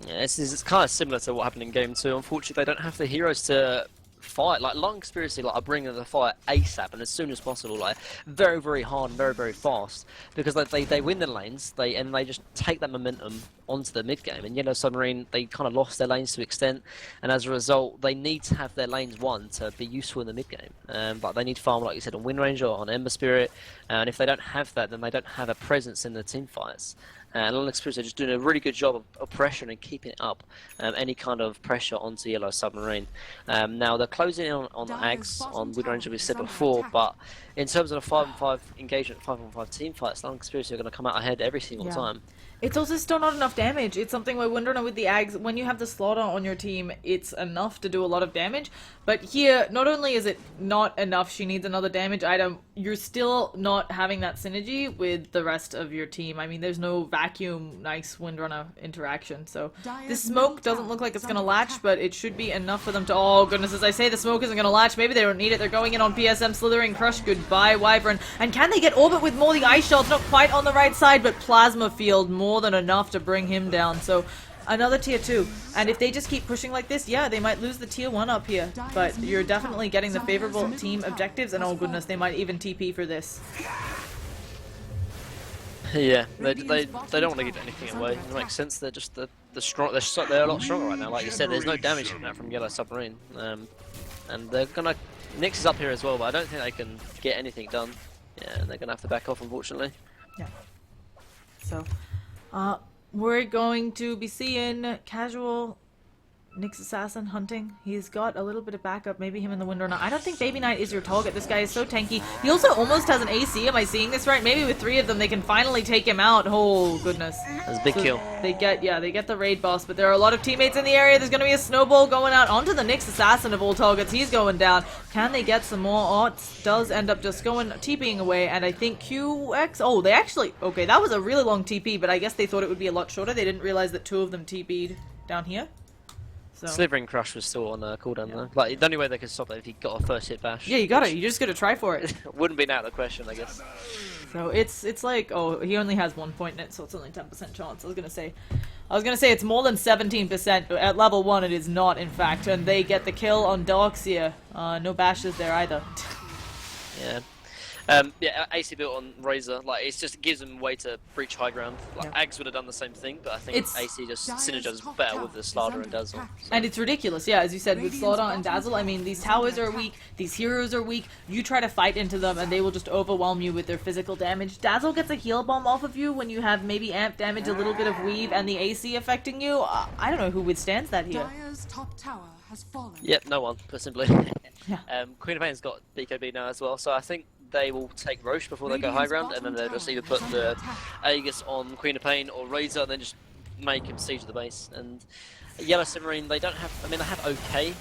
Speaker 5: Yeah, it's kind of similar to what happened in Game 2. Unfortunately, they don't have the heroes to fight. Like London Conspiracy, like I bring them the fight ASAP and as soon as possible, like very hard and very fast, because like, they win the lanes, they just take that momentum onto the mid game. And Yellow Submarine, they kind of lost their lanes to extent, and as a result, they need to have their lanes won to be useful in the mid game. But they need to farm, like you said, on Wind Ranger or on Ember Spirit, and if they don't have that, then they don't have a presence in the team fights. And London Conspiracy are just doing a really good job of pressure and keeping up any kind of pressure onto Yellow Submarine. Now they're closing in on Ags, on Wind Ranger, we said before, but in terms of a 5-on-5 engagement, 5-on-5 team fights, London Conspiracy are going to come out ahead every single time.
Speaker 3: It's also still not enough damage. It's something where Windrunner with the Ags, when you have the Slaughter on your team, it's enough to do a lot of damage. But here, not only is it not enough, she needs another damage item, you're still not having that synergy with the rest of your team. I mean, there's no vacuum, nice Windrunner interaction. So this smoke doesn't look like it's going to latch, but it should be enough for them to... Oh, goodness, as I say, the smoke isn't going to latch. Maybe they don't need it. They're going in on PSM, Slithering Crush. Goodbye, Wyvern. And can they get Orbit with more? The Ice Shell's not quite on the right side, but Plasma Field more than enough to bring him down. So another tier 2, and if they just keep pushing like this, yeah, they might lose the tier 1 up here, but you're definitely getting the favorable team objectives, and oh goodness, they might even TP for this.
Speaker 5: Yeah, they don't want to give anything away. It makes sense. They're just they're a lot stronger right now. Like you said, there's no damage from that from Yellow Submarine, and they're gonna Nyx is up here as well, but I don't think they can get anything done. Yeah, and they're gonna have to back off, unfortunately.
Speaker 3: Yeah. So, we're going to be seeing casual Nyx Assassin hunting. He's got a little bit of backup, maybe him in the Windrunner. I don't think Baby Knight is your target. This guy is so tanky. He also almost has an AC. Am I seeing this right? Maybe with 3 of them, they can finally take him out. Oh, goodness.
Speaker 5: That's a big kill.
Speaker 3: They get the raid boss, but there are a lot of teammates in the area. There's going to be a snowball going out onto the Nyx Assassin of all targets. He's going down. Can they get some more? Odds does end up just going TPing away, and I think QX... Oh, they actually... Okay, that was a really long TP, but I guess they thought it would be a lot shorter. They didn't realize that 2 of them TP'd down here. So.
Speaker 5: Slithering Crush was still on cooldown though. Like the only way they could stop it if he got a first hit bash.
Speaker 3: Yeah, you got it. You just got to try for it.
Speaker 5: Wouldn't be out of the question, I guess.
Speaker 3: So it's like, oh, he only has 1 point in it, so it's only 10% chance. I was gonna say it's more than 17%, but at level 1 it is not, in fact. And they get the kill on Darkseer. No bashes there either.
Speaker 5: Yeah. Yeah, AC built on Razor. Like it gives them a way to breach high ground. Like Ags would have done the same thing, but I think AC just synergizes better with the Slaughter and Dazzle. So.
Speaker 3: And it's ridiculous, yeah, as you said, with Slaughter and Dazzle. I mean, these towers are weak, these heroes are weak. You try to fight into them, and they will just overwhelm you with their physical damage. Dazzle gets a heal bomb off of you when you have maybe amp damage, a little bit of weave, and the AC affecting you. I don't know who withstands that here.
Speaker 4: Dire's top tower has fallen.
Speaker 5: Yep, no one, put simply.
Speaker 3: Yeah.
Speaker 5: Queen of Pain's got BKB now as well, so I think they will take Roche before they go high ground, and then they'll just either put the Aegis on Queen of Pain or Razor, and then just make him siege the base. And Yellow Submarine, they don't have, I mean, they have okay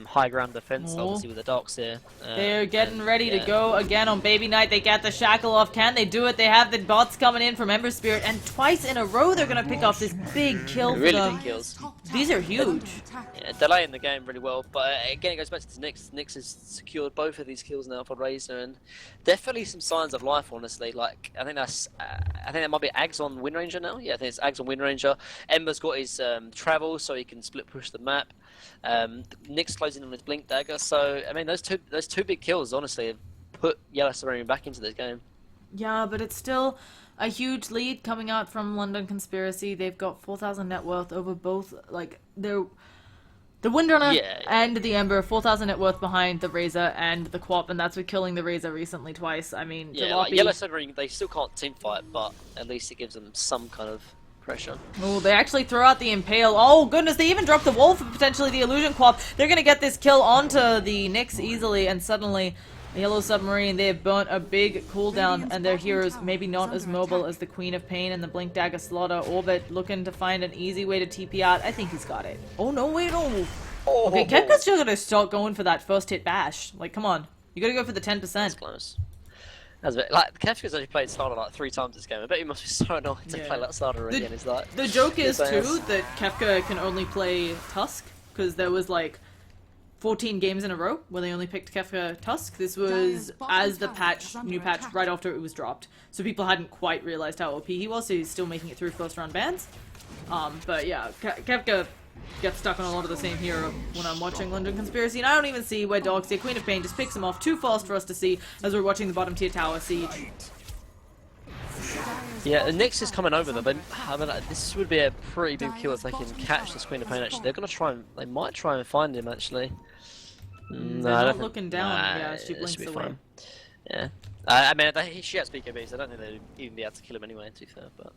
Speaker 5: high ground defense, obviously with the Darks here.
Speaker 3: They're getting ready to go again on Baby Knight. They got the shackle off. Can they do it? They have the bots coming in from Ember Spirit, and twice in a row they're going to pick off this big kill for
Speaker 5: really
Speaker 3: them.
Speaker 5: big kills.
Speaker 3: These are huge.
Speaker 5: Yeah, delaying the game really well, but again it goes back to Nyx. Nyx has secured both of these kills now for Razor, and definitely some signs of life, honestly. Like I think that might be Ags on Wind Ranger now. Yeah, I think it's Ags on Wind Ranger. Ember's got his travel, so he can split push the map. Nyx closing on his Blink Dagger. So I mean, those two big kills, honestly, have put Yellow Submarine back into this game.
Speaker 3: Yeah, but it's still a huge lead coming out from London Conspiracy. They've got 4,000 net worth over both, like, the Windrunner and the Ember, 4,000 net worth behind the Razor and the Quap, and that's with killing the Razor recently twice. I mean,
Speaker 5: yeah, like Yellow Submarine, they still can't team fight, but at least it gives them some kind of pressure.
Speaker 3: Oh, they actually throw out the Impale. Oh, goodness, they even dropped the wall for potentially the Illusion Quap. They're going to get this kill onto the Nyx easily, and suddenly the Yellow Submarine, they have burnt a big cooldown, and their heroes maybe not as mobile as the Queen of Pain and the Blink Dagger Slaughter. Orbit looking to find an easy way to TP out. I think he's got it. Oh, no, wait, oh. Okay, Kepka's still going to start going for that first hit bash. Like, come on. You got to go for the 10%.
Speaker 5: That's close. That's a bit, like, Kefka's only played Slaughter like 3 times this game. I bet he must be so annoyed to play that Slaughter again. It's like,
Speaker 3: the joke is, too, that Kefka can only play Tusk, because there was, like, 14 games in a row where they only picked Kefka Tusk. This was as the new patch, right after it was dropped. So people hadn't quite realized how OP he was, so he's still making it through first round bans. But yeah, Kefka gets stuck on a lot of the same hero when I'm watching London Conspiracy, and I don't even see where Dogseer Queen of Pain just picks him off too fast for us to see as we're watching the bottom tier tower siege.
Speaker 5: Yeah, the Nyx is coming over them, but I mean, this would be a pretty big kill if they can catch this Queen of Pain. Actually, they're gonna try and they might try and find him actually.
Speaker 3: They're not looking down. Yeah, she blinks away.
Speaker 5: Fine. Yeah, I mean, she has BKB, so I don't think they'd even be able to kill him anyway. To be fair, but.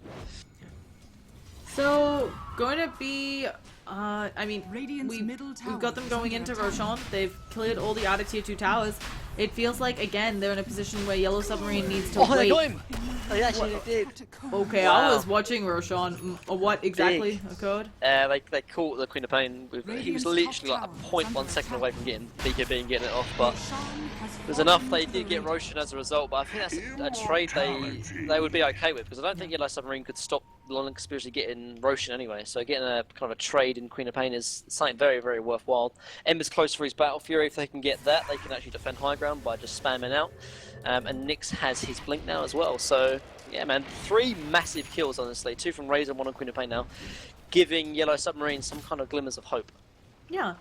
Speaker 3: So, going to be, I mean, we've got them going into Roshan. They've cleared all the outer tier 2 towers. It feels like, again, they're in a position where Yellow Submarine needs to wait.
Speaker 5: They got him! They actually did.
Speaker 3: Okay, wow. I was watching Roshan. What exactly occurred?
Speaker 5: They caught the Queen of Pain. He was literally like a 0.1 second away from getting BKB and getting it off, but there's enough. They did get Roshan as a result, but I think that's a trade they would be okay with, because I don't think Yellow Submarine could stop London Conspiracy getting Roshan anyway, so getting a kind of a trade in Queen of Pain is something very, very worthwhile. Ember's close for his Battle Fury. If they can get that, they can actually defend high ground by just spamming out. And Nyx has his Blink now as well, so yeah, man, 3 massive kills, honestly. 2 from Razor, 1 on Queen of Pain now, giving Yellow Submarine some kind of glimmers of hope.
Speaker 3: Yeah.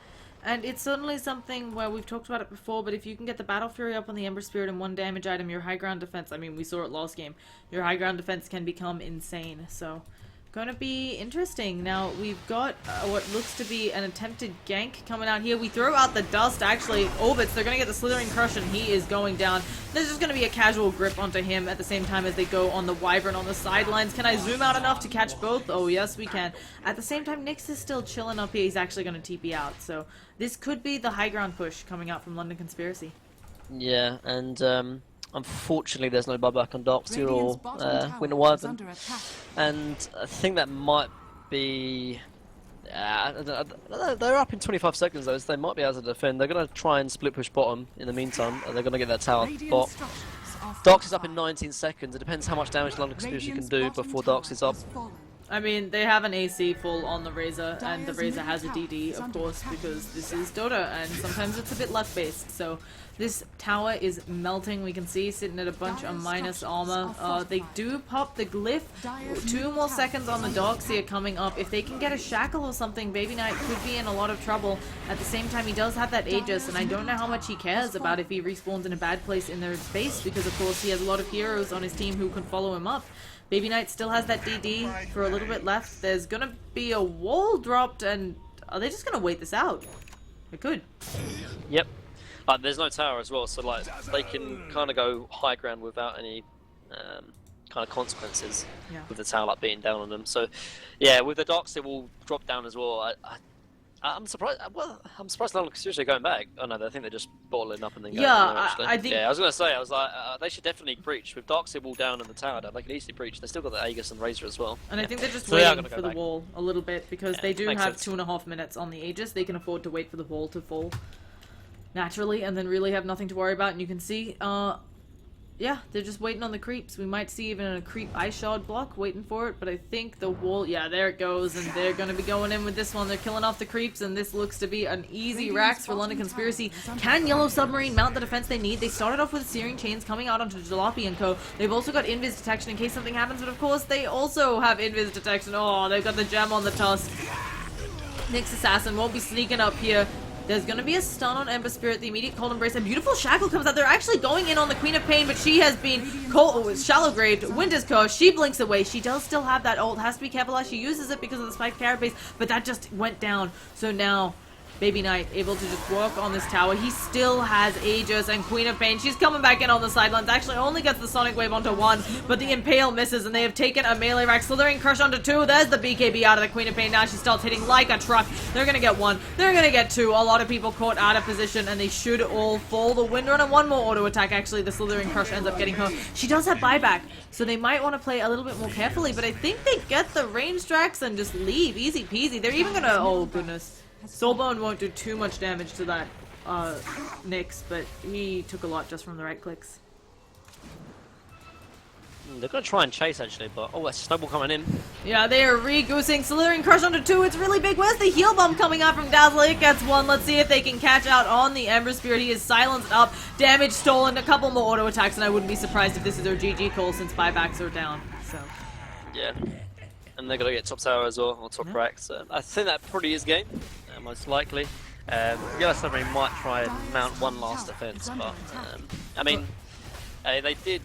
Speaker 3: And it's certainly something where we've talked about it before, but if you can get the Battle Fury up on the Ember Spirit and 1 damage item, your high ground defense, I mean, we saw it last game, your high ground defense can become insane. So, going to be interesting. Now, we've got what looks to be an attempted gank coming out here. We throw out the dust, actually. Orbits, they're going to get the Slithering Crush, and he is going down. There's just going to be a casual grip onto him at the same time as they go on the Wyvern on the sidelines. Can I zoom out enough to catch both? Oh, yes, we can. At the same time, Nyx is still chilling up here. He's actually going to TP out. So, this could be the high ground push coming out from London Conspiracy.
Speaker 5: Yeah, and unfortunately there's no buyback on Darkseer or Winter Wyvern, and I think that might be... they're up in 25 seconds though, so they might be able to defend. They're going to try and split push bottom in the meantime, and they're going to get that tower bot. Darkseer's up in 19 seconds. It depends how much damage London Conspiracy can do before Darkseer's up.
Speaker 3: I mean, they have an AC full on the Razor, and the Razor has a DD, of course, because this is Dota, and sometimes it's a bit luck-based. So this tower is melting. We can see sitting at a bunch of minus armor. They do pop the glyph. 2 more seconds on the Darkseer coming up. If they can get a shackle or something, Baby Knight could be in a lot of trouble. At the same time, he does have that Aegis, and I don't know how much he cares about if he respawns in a bad place in their space, because of course he has a lot of heroes on his team who can follow him up. Baby Knight still has that DD for a little bit left. There's gonna be a wall dropped, and are they just gonna wait this out? They could.
Speaker 5: Yep. There's no tower as well, so like they can kind of go high ground without any kind of consequences with the tower like beating down on them. So yeah, with the docks it will drop down as well. I'm surprised. Well, I'm surprised London seriously going back. Oh no, I think they're just bottling up and then going.
Speaker 3: Yeah, I think.
Speaker 5: Yeah, I was gonna say. I was like, they should definitely breach with Darkseid wall down and the tower down. They can easily breach. They still got the Aegis and Razor as well.
Speaker 3: And I think they're just
Speaker 5: so
Speaker 3: waiting
Speaker 5: they
Speaker 3: for the wall a little bit because they do have 2.5 minutes on the Aegis. They can afford to wait for the wall to fall naturally, and then really have nothing to worry about. And you can see, yeah, they're just waiting on the creeps. We might see even a creep ice shard block waiting for it, but I think the wall, yeah, there it goes, and they're going to be going in with this one. They're killing off the creeps, and this looks to be an easy Rax for London Conspiracy. Can Yellow Submarine mount the defense they need? They started off with Searing Chains coming out onto Jalopy and co. They've also got Invis Detection in case something happens, but of course they also have Invis Detection. Oh, they've got the gem on the tusk. Nyx Assassin won't be sneaking up here. There's going to be a stun on Ember Spirit, the immediate Cold Embrace. A beautiful Shackle comes out. They're actually going in on the Queen of Pain, but she has been Shallow Graved. Winter's Curse. She blinks away. She does still have that ult. Has to be careful as she uses it because of the spiked carapace, but that just went down. So now Baby Knight able to just work on this tower. He still has Aegis and Queen of Pain. She's coming back in on the sidelines. Actually only gets the Sonic Wave onto 1, but the Impale misses, and they have taken a melee rack. Slithering Crush onto 2. There's the BKB out of the Queen of Pain. Now she starts hitting like a truck. They're gonna get 1. They're gonna get 2. A lot of people caught out of position, and they should all fall. The Windrun and 1 more auto attack. Actually, the Slithering Crush ends up getting her. She does have buyback, so they might want to play a little bit more carefully, but I think they get the range tracks and just leave. Easy peasy. They're even gonna, oh goodness. Soulbone won't do too much damage to that Nyx, but he took a lot just from the right clicks.
Speaker 5: They're gonna try and chase actually, but oh, a snowball coming in.
Speaker 3: Yeah, they are re-goosing. Slithering Crush onto 2. It's really big. Where's the heal bomb coming out from Dazzle? It gets 1. Let's see if they can catch out on the Ember Spirit. He is silenced up. Damage stolen. A couple more auto attacks, and I wouldn't be surprised if this is their GG call since buybacks are down. So.
Speaker 5: Yeah. And they're gonna get top tower as well, or top rack. So I think that probably is game, most likely. Yellow Submarine might try and mount one last defense, but I mean, they did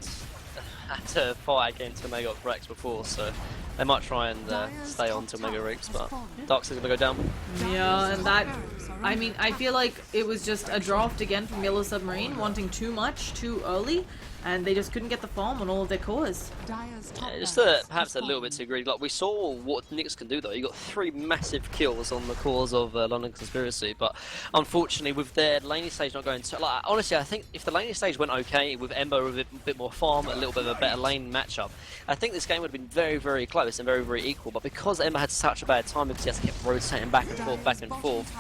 Speaker 5: have to fight against Omega Rex before, so they might try and stay on to Omega Rex, but Darkseid's gonna go down.
Speaker 3: Yeah, and that, I mean, I feel like it was just a draft again from Yellow Submarine, wanting too much, too early, and they just couldn't get the farm on all of their cores.
Speaker 5: Yeah, just perhaps a little bit too greedy. Like, we saw what Nyx can do though. You got 3 massive kills on the cores of London Conspiracy, but unfortunately with their laning stage not going to, like, honestly I think if the laning stage went okay with Ember with a bit more farm, a little bit of a better lane matchup, I think this game would have been very, very close and very, very equal. But because Ember had such a bad time because he has to keep rotating back and forth,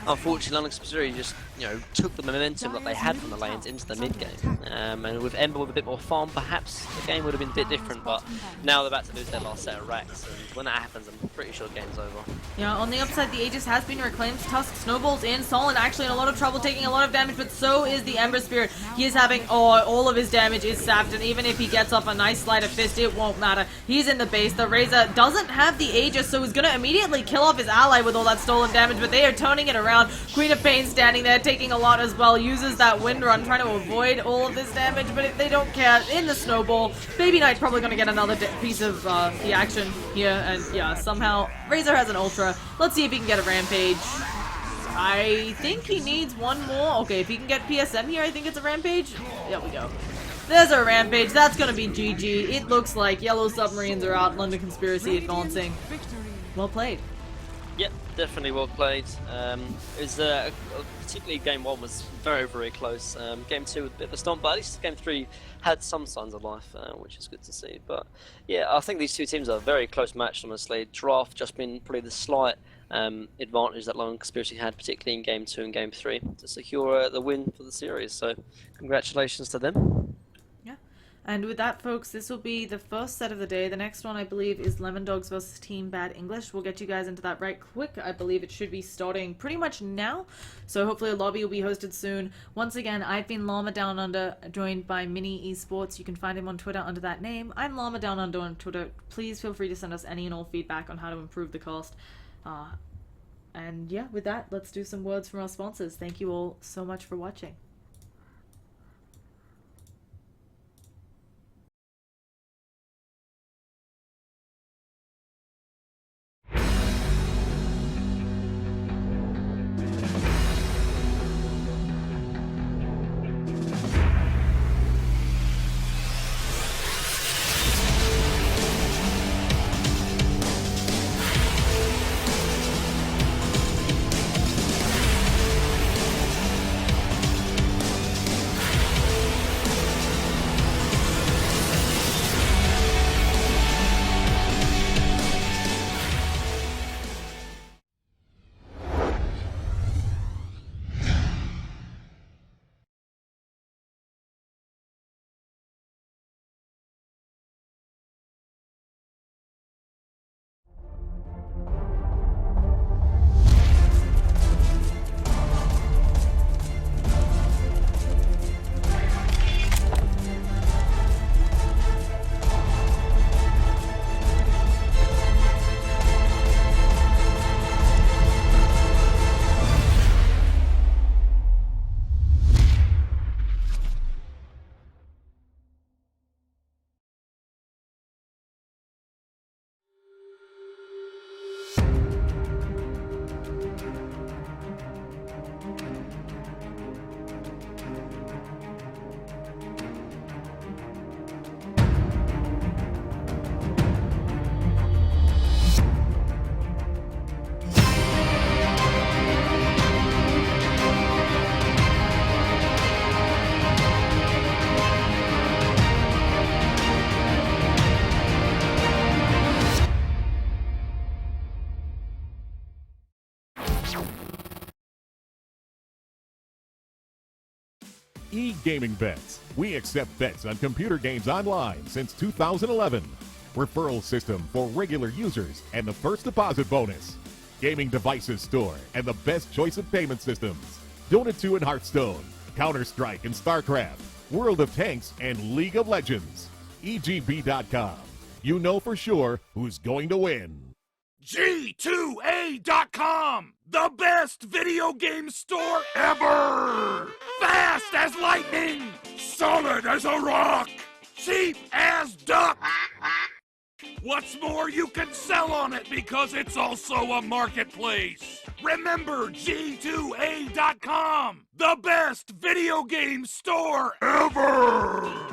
Speaker 5: unfortunately London Conspiracy just, you know, took the momentum that they had from the lanes into the mid game. And with Ember with a bit more farm, perhaps the game would have been a bit different. But now they're about to lose their last set of racks, and when that happens, I'm pretty sure the game's over.
Speaker 3: Yeah, on the upside, the Aegis has been reclaimed. Tusk snowballs in. Solon actually in a lot of trouble, taking a lot of damage, but so is the Ember Spirit. He is having, all of his damage is sapped, and even if he gets off a nice sleight of fist, it won't matter. He's in the base. The Razor doesn't have the Aegis, so he's gonna immediately kill off his ally with all that stolen damage, but they are turning it around. Queen of Pain standing there, taking a lot as well, uses that wind run, trying to avoid all of this damage, but they don't care. In the snowball, Baby Knight's probably going to get another piece of the action here, and yeah, somehow Razor has an ultra. Let's see if he can get a rampage. I think he needs 1 more. Okay, if he can get PSM here, I think it's a rampage. There we go. There's a rampage. That's going to be GG. It looks like Yellow Submarines are out, London Conspiracy advancing. Well played.
Speaker 5: Yep, definitely well played. Particularly game 1 was very, very close. Game 2 was a bit of a stomp, but at least game 3 had some signs of life, which is good to see. But yeah, I think these two teams are a very close match, honestly. Draft just been probably the slight advantage that London Conspiracy had, particularly in game 2 and game 3, to secure the win for the series. So congratulations to them.
Speaker 3: And with that, folks, this will be the first set of the day. The next one, I believe, is Lemon Dogs versus Team Bad English. We'll get you guys into that right quick. I believe it should be starting pretty much now. So hopefully a lobby will be hosted soon. Once again, I've been Llama Down Under, joined by Mini Esports. You can find him on Twitter under that name. I'm Llama Down Under on Twitter. Please feel free to send us any and all feedback on how to improve the cast. And yeah, with that, let's do some words from our sponsors. Thank you all so much for watching.
Speaker 1: E-Gaming Bets. We accept bets on computer games online since 2011. Referral system for regular users and the first deposit bonus. Gaming devices store and the best choice of payment systems. Dota 2 and Hearthstone, Counter-Strike and StarCraft, World of Tanks and League of Legends. EGB.com. You know for sure who's going to win.
Speaker 2: G2A.com, the best video game store ever! Fast as lightning, solid as a rock, cheap as duck. What's more, you can sell on it because it's also a marketplace. Remember G2A.com, the best video game store ever!